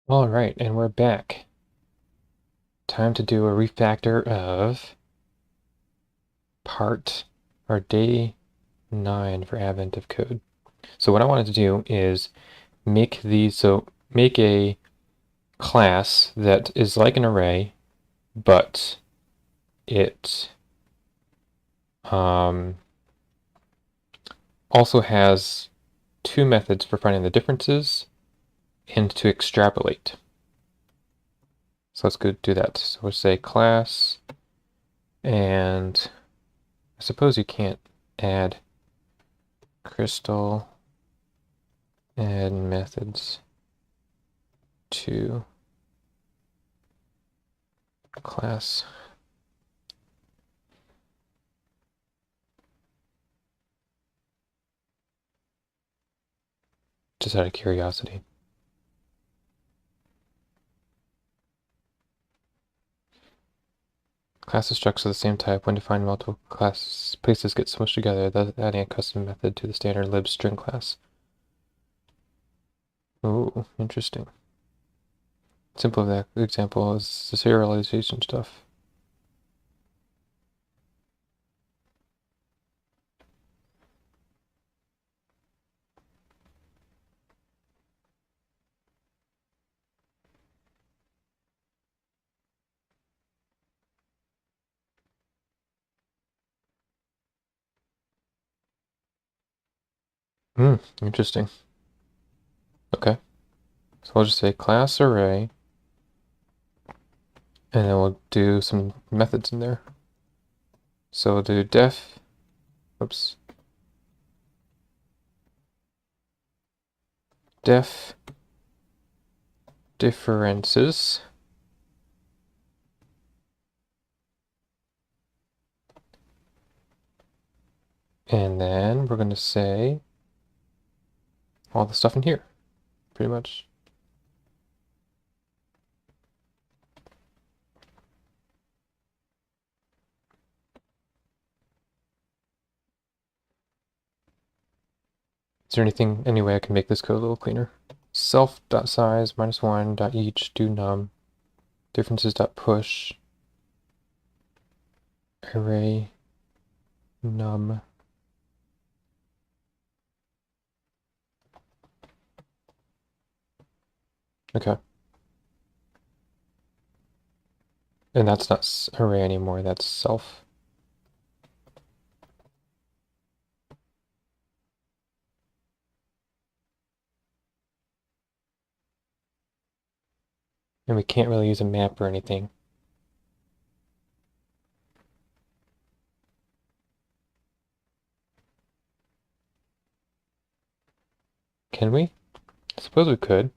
All right, and we're back. Time to do a refactor of part or day 9 for Advent of Code. So what I wanted to do is make a class that is like an array, but it also has two methods for finding the differences and to extrapolate. So let's go do that. So we'll say class, and I suppose you can't add crystal add methods to class. Just out of curiosity. Classes structures of the same type, when defined multiple class places get smushed together, thus adding a custom method to the standard lib string class. Ooh, interesting. Simple example is the serialization stuff. Interesting. Okay. So we'll just say class array, and then we'll do some methods in there. So we'll do def differences, and then we're going to say all the stuff in here, pretty much. Is there any way I can make this code a little cleaner? Self.size -1.each do num differences.push array num. Okay. And that's not array anymore, that's self. And we can't really use a map or anything. Can we? I suppose we could.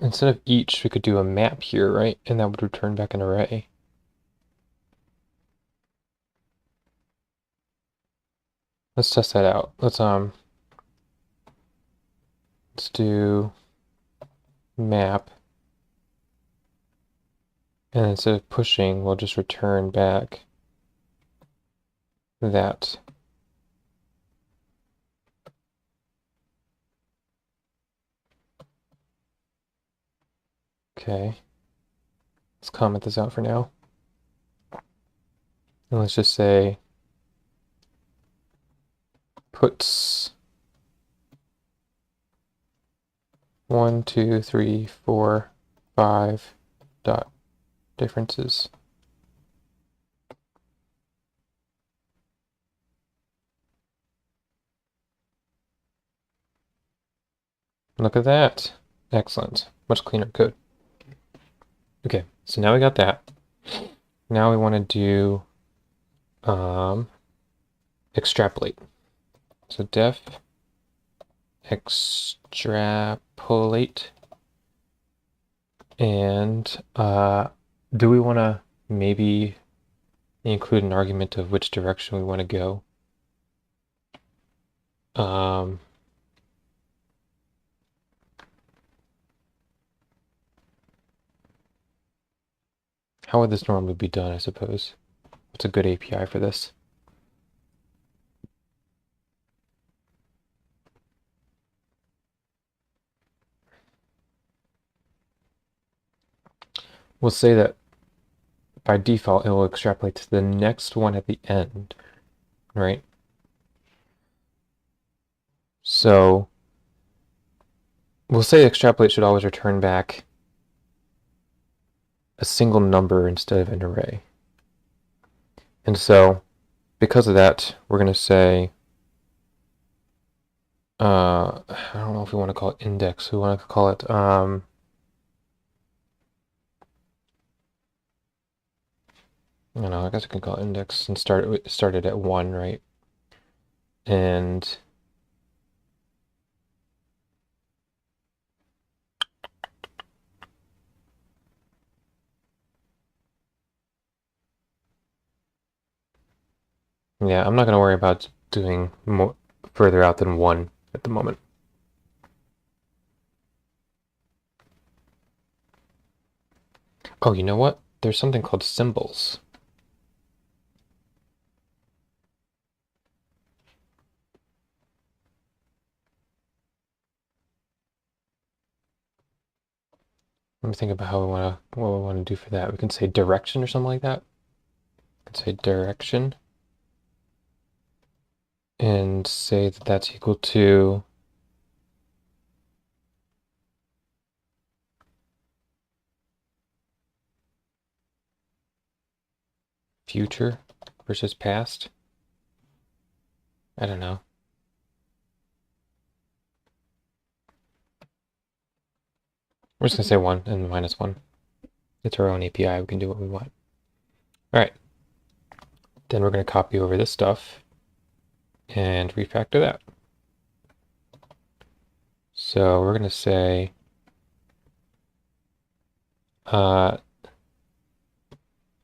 Instead of each, we could do a map here, right? And that would return back an array. Let's test that out. Let's do map. And instead of pushing, we'll just return back that. Okay. Let's comment this out for now. And let's just say puts 1, 2, 3, 4, 5 dot differences. Look at that. Excellent. Much cleaner code. Okay, so now we got that. Now we want to do extrapolate. So def extrapolate. And do we want to maybe include an argument of which direction we want to go? How would this normally be done, I suppose? What's a good API for this? we'll say that by default, it will extrapolate to the next one at the end, right? So we'll say extrapolate should always return back a single number instead of an array. And so because of that, we're going to say, I don't know if we want to call it index. We want to call it, I don't know, I guess I can call it index and start it at 1, right? And yeah, I'm not going to worry about doing more further out than 1 at the moment. Oh, you know what? There's something called symbols. Let me think about what we want to do for that. We can say direction or something like that. We can say direction and say that that's equal to future versus past. I don't know. We're just going to say 1 and minus 1. It's our own API. We can do what we want. All right. Then we're going to copy over this stuff and refactor that. So we're going to say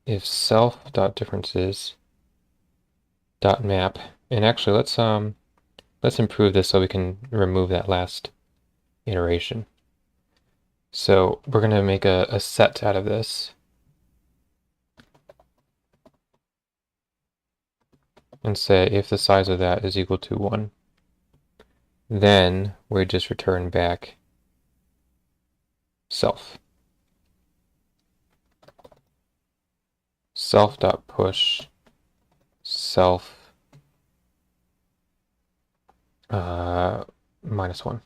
if self.differences.map, and actually let's improve this so we can remove that last iteration. So we're going to make a set out of this and say if the size of that is equal to 1, then we just return back self. Self.push self minus 1.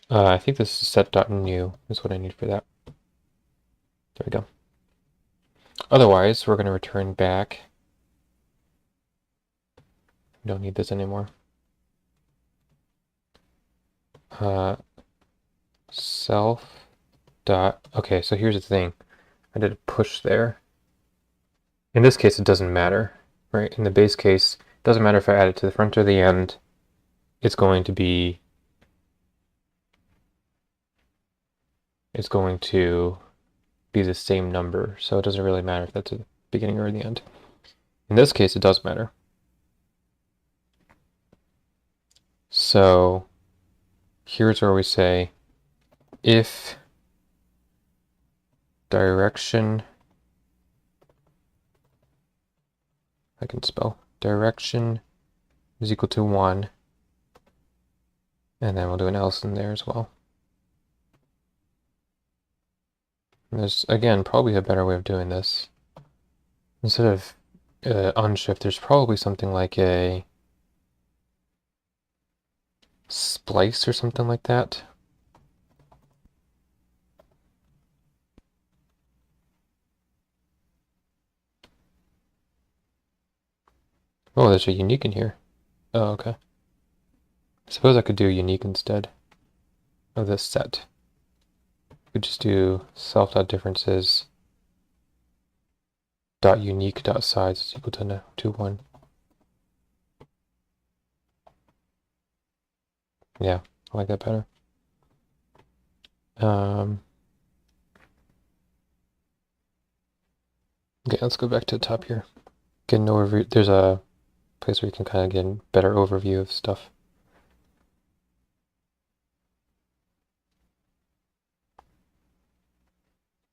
I think this is set.new is what I need for that. There we go. Otherwise, we're going to return back. We don't need this anymore. Self dot. Okay, so here's the thing. I did a push there. In this case, it doesn't matter, right? In the base case, it doesn't matter if I add it to the front or the end. It's going to be the same number, so it doesn't really matter if that's the beginning or the end. In this case, it does matter. So here's where we say if direction, I can spell, direction is equal to 1, and then we'll do an else in there as well. And there's, again, probably a better way of doing this. Instead of unshift, there's probably something like a splice or something like that. Oh, there's a unique in here. Oh, okay. I suppose I could do unique instead of this set. We could just do self.differences dot unique dot size is equal to 1. Yeah, I like that better. Okay, let's go back to the top here. Get an overview. There's a place where you can kind of get a better overview of stuff.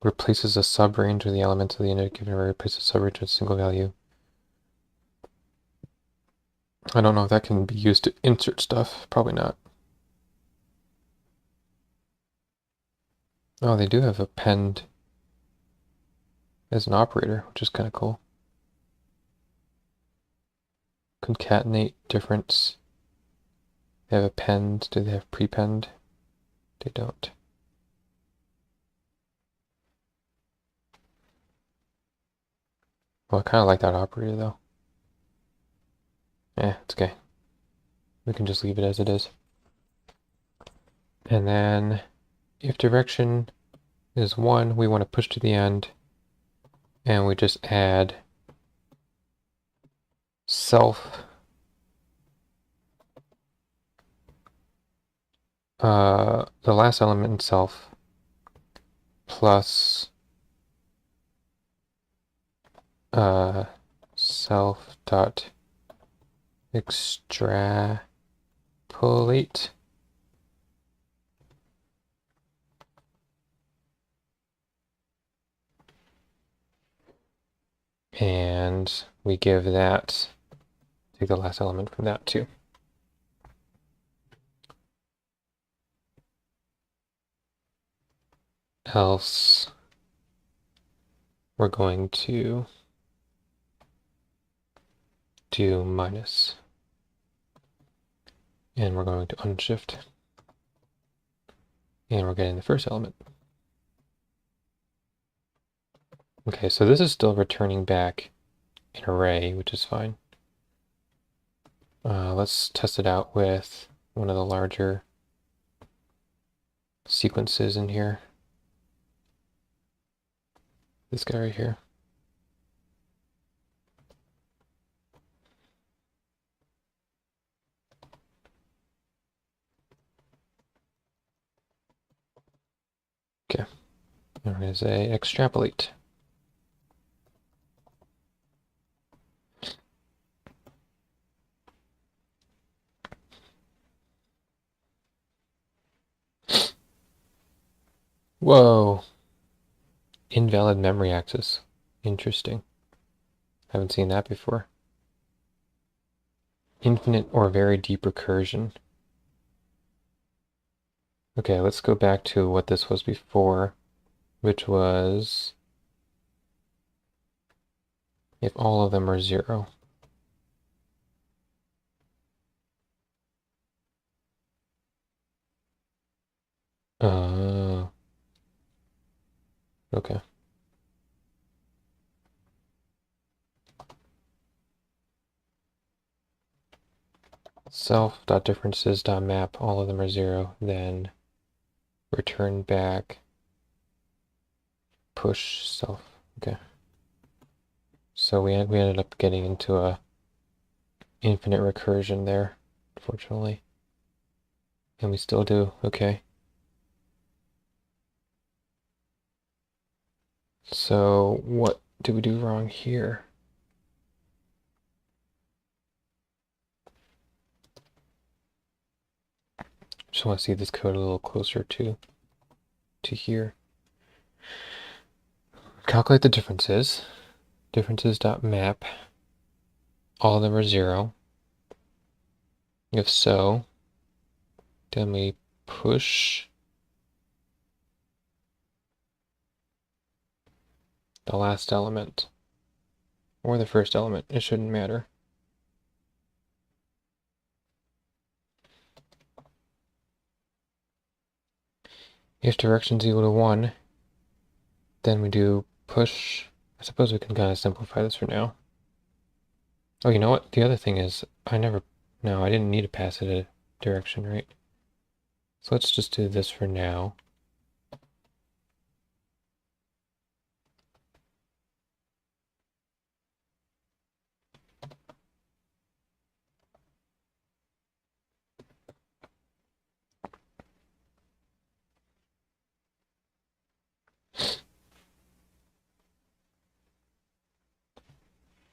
replaces a subrange with the elements of the init given array, replaces a subrange with a single value. I don't know if that can be used to insert stuff. Probably not. Oh, they do have append as an operator, which is kind of cool. Concatenate, difference. They have append. Do they have prepend? They don't. Well, I kind of like that operator, though. It's okay. We can just leave it as it is. And then, if direction is 1, we want to push to the end, and we just add self the last element in self plus self dot extrapolate, and we give that, take the last element from that too. Else we're going to do minus, and we're going to unshift, and we're getting the first element. Okay, so this is still returning back an array, which is fine. Let's test it out with one of the larger sequences in here. This guy right here. Okay, we're going to say extrapolate. Whoa, invalid memory access. Interesting. Haven't seen that before. Infinite or very deep recursion. Okay, let's go back to what this was before, which was if all of them are 0. Okay. Self.differences.map, all of them are 0, then return back push self. Okay. So we ended up getting into a infinite recursion there, unfortunately. And we still do, okay. So what did we do wrong here? Just want to see this code a little closer to here. Calculate the differences. Differences.map. All of them are 0. If so, then we push the last element. Or the first element. It shouldn't matter. If direction's equal to 1, then we do push. I suppose we can kind of simplify this for now. Oh, you know what? The other thing is, no, I didn't need to pass it a direction, right? So let's just do this for now.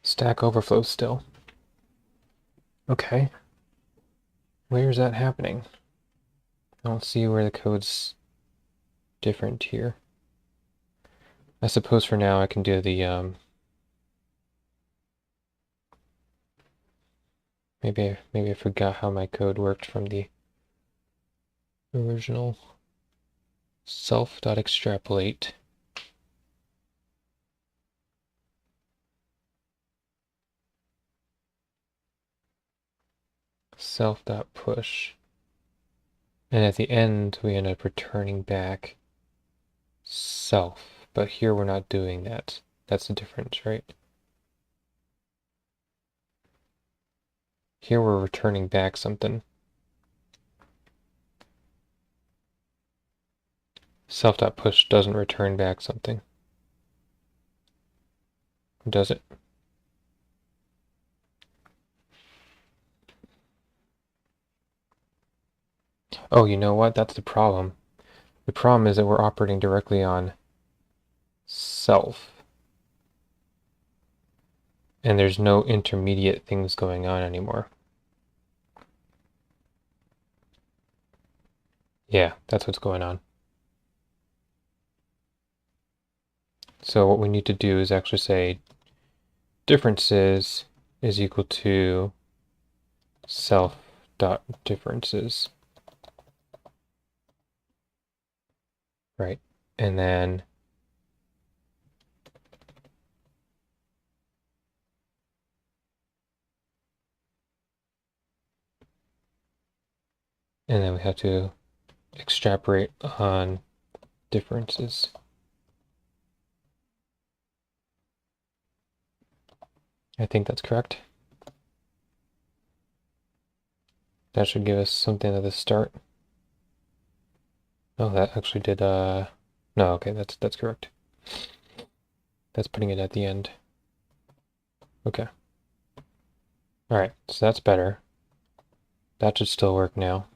Stack Overflow still. Okay. Where's that happening? I don't see where the code's different here. I suppose for now I can do the maybe I forgot how my code worked from the original self.extrapolate. Self.push. And at the end we end up returning back self. But here we're not doing that. That's the difference, right? Here we're returning back something. Self.push doesn't return back something. Does it? Oh, you know what? That's the problem. The problem is that we're operating directly on self. And there's no intermediate things going on anymore. Yeah, that's what's going on. So what we need to do is actually say differences is equal to self.differences. Right? And then we have to extrapolate on differences. I think that's correct. That should give us something at the start. Oh, that actually did, no, okay, that's correct. That's putting it at the end. Okay. Alright, so that's better. That should still work now.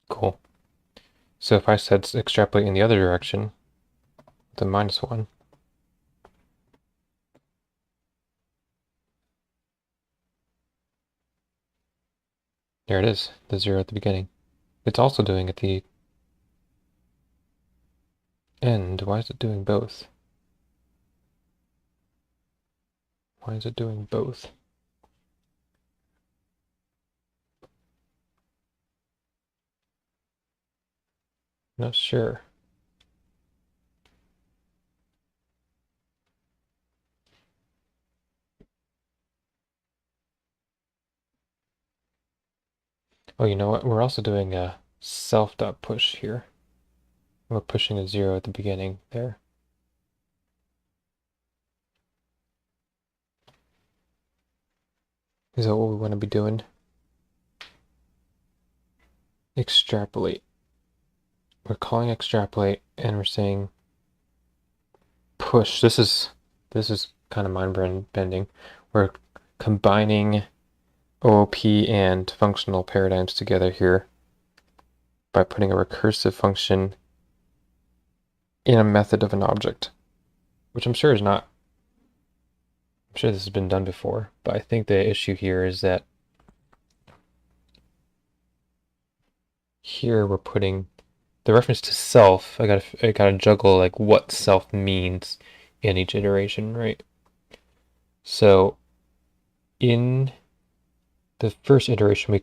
Cool. So if I said extrapolate in the other direction, the -1, there it is, the 0 at the beginning. It's also doing at the end. Why is it doing both? Why is it doing both? Not sure. Oh, you know what? We're also doing a self.push here. We're pushing a 0 at the beginning there. Is that what we want to be doing? Extrapolate. We're calling extrapolate and we're saying push. This is kind of mind bending. We're combining OOP and functional paradigms together here by putting a recursive function in a method of an object, which I'm sure is not, I'm sure this has been done before, but I think the issue here is that here we're putting the reference to self. I gotta juggle like what self means in each iteration, right? So in the first iteration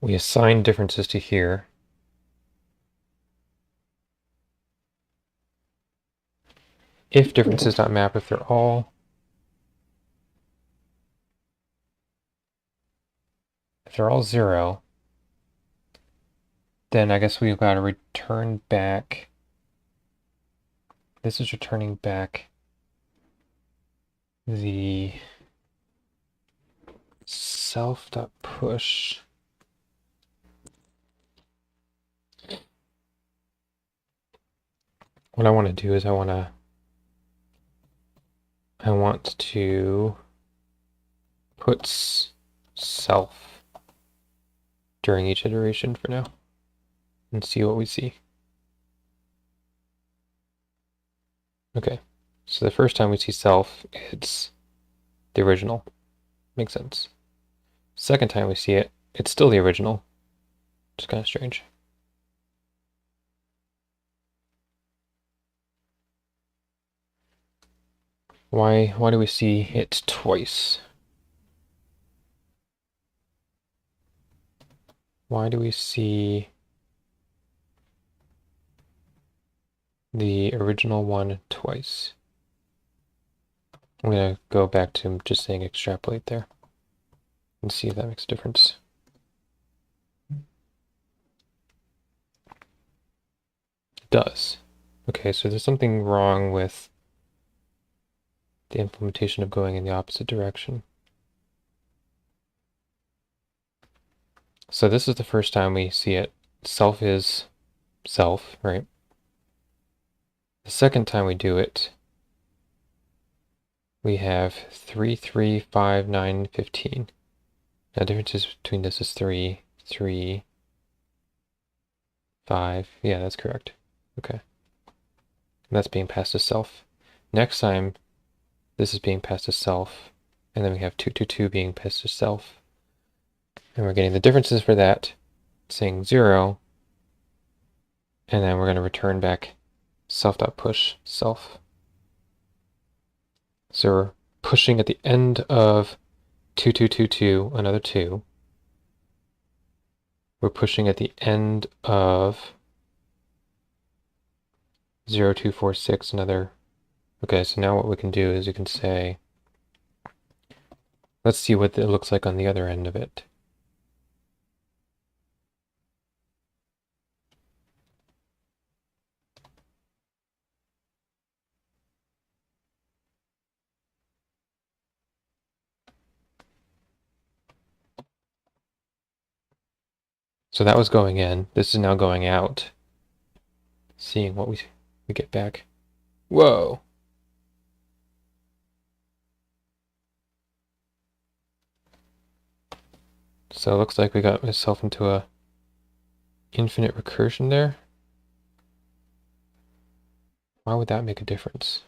we assign differences to here. If differences not map, if they're all zero, then I guess we've got to return back. This is returning back the self.push. What I want to do is I want to put self during each iteration for now and see what we see. Okay, so the first time we see self, it's the original. Makes sense. Second time we see it, it's still the original. It's kind of strange. Why do we see it twice? Why do we see the original one twice? I'm going to go back to just saying extrapolate there and see if that makes a difference. It does. Okay, so there's something wrong with the implementation of going in the opposite direction. So this is the first time we see it. Self is self, right? The second time we do it, we have 3, 3, 5, 9, 15. Now the difference between this is 3, 3, 5. Yeah, that's correct. Okay. And that's being passed to self. Next time, this is being passed to self. And then we have 2, 2, 2 being passed to self. And we're getting the differences for that, saying 0. And then we're going to return back self.push self. So we're pushing at the end of 2, 2, 2, 2, another 2. We're pushing at the end of 0, 2, 4, 6, another. Okay, so now what we can do is you can say, let's see what it looks like on the other end of it. So that was going in. This is now going out. Seeing what we get back. Whoa! So it looks like we got myself into a infinite recursion there. Why would that make a difference?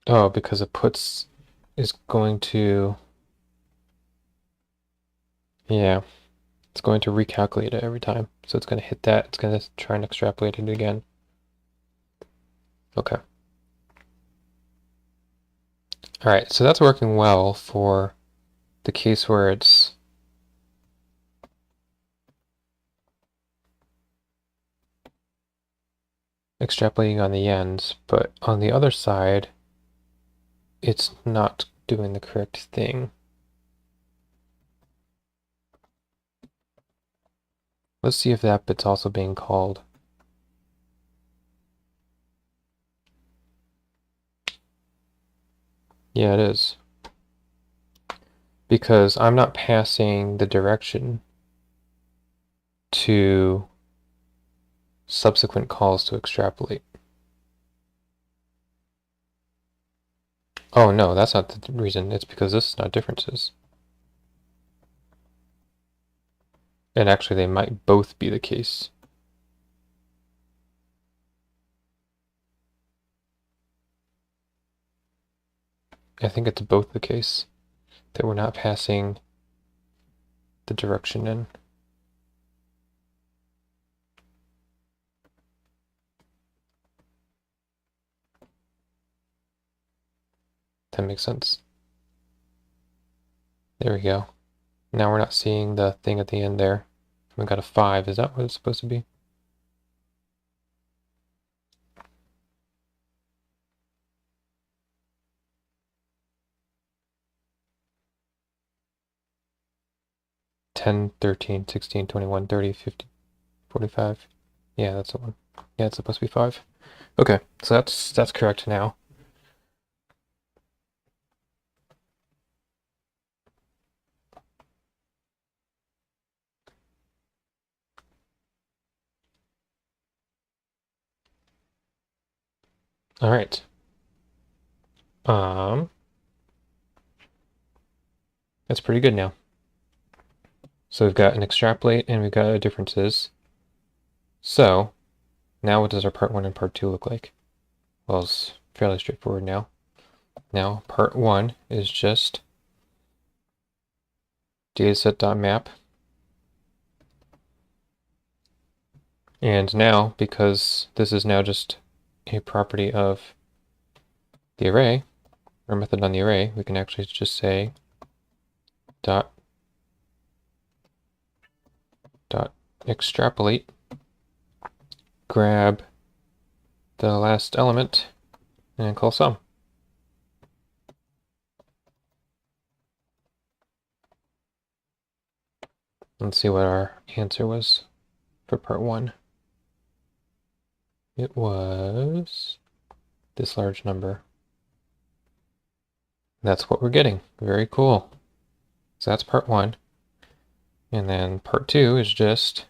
Oh, because it puts is going to, yeah, it's going to recalculate it every time. So it's going to hit that. It's going to try and extrapolate it again. Okay. All right, so that's working well for the case where it's extrapolating on the ends, but on the other side, it's not doing the correct thing. Let's see if that bit's also being called. Yeah, it is. Because I'm not passing the direction to subsequent calls to extrapolate. Oh no, that's not the reason. It's because this is not differences. And actually they might both be the case. I think it's both the case that we're not passing the direction in. That makes sense. There we go. Now we're not seeing the thing at the end there. We got a 5. Is that what it's supposed to be? Ten, 13, 16, 21, 30, 50, 45. Yeah, that's the one. Yeah, it's supposed to be 5. Okay, so that's correct now. All right. That's pretty good now. So we've got an extrapolate and we've got a differences. So Now what does our part 1 and part 2 look like? Well, it's fairly straightforward now. Now part 1 is just dataset.map. And now, because this is now just a property of the array, or method on the array, we can actually just say dot extrapolate, grab the last element, and call sum. Let's see what our answer was for part 1. It was this large number. That's what we're getting. Very cool. So that's part 1. And then part 2 is just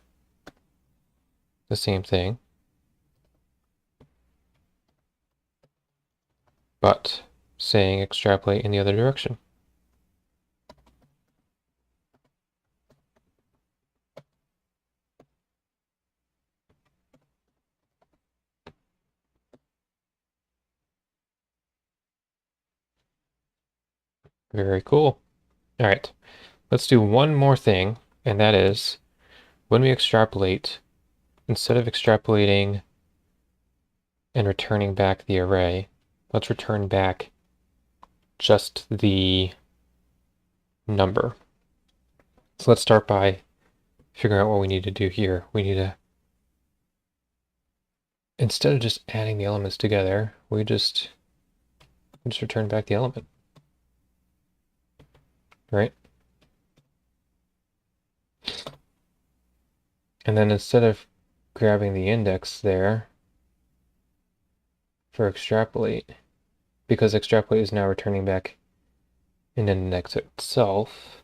the same thing, but saying extrapolate in the other direction. Very cool. All right, let's do one more thing, and that is when we extrapolate, instead of extrapolating and returning back the array, let's return back just the number. So let's start by figuring out what we need to do here. We need to, instead of just adding the elements together, we just return back the element, right? And then instead of grabbing the index there for extrapolate, because extrapolate is now returning back an index itself,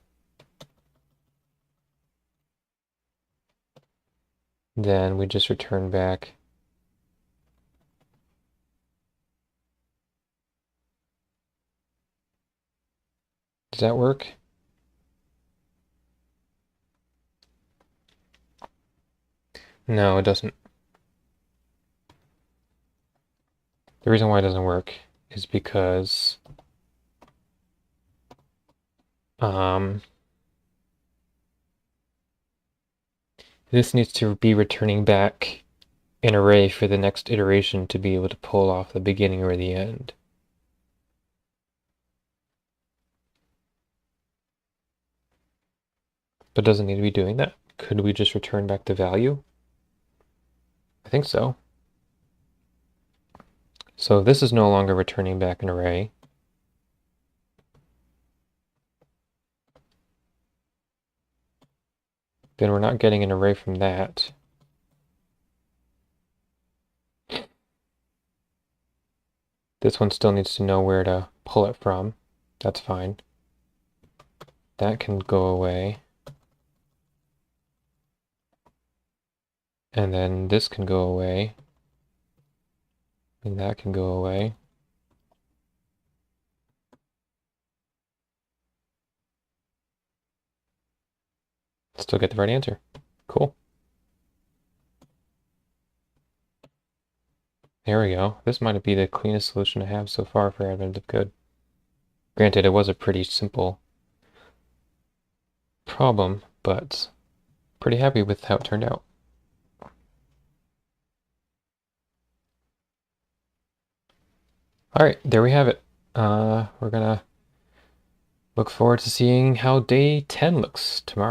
then we just return back Does that work? No, it doesn't. The reason why it doesn't work is because this needs to be returning back an array for the next iteration to be able to pull off the beginning or the end. But it doesn't need to be doing that. Could we just return back the value? I think so. So this is no longer returning back an array. Then we're not getting an array from that. This one still needs to know where to pull it from. That's fine. That can go away. And then this can go away. And that can go away. Still get the right answer. Cool. There we go. This might be the cleanest solution I have so far for additive code. Granted, it was a pretty simple problem, but pretty happy with how it turned out. All right, there we have it. We're gonna look forward to seeing how day 10 looks tomorrow.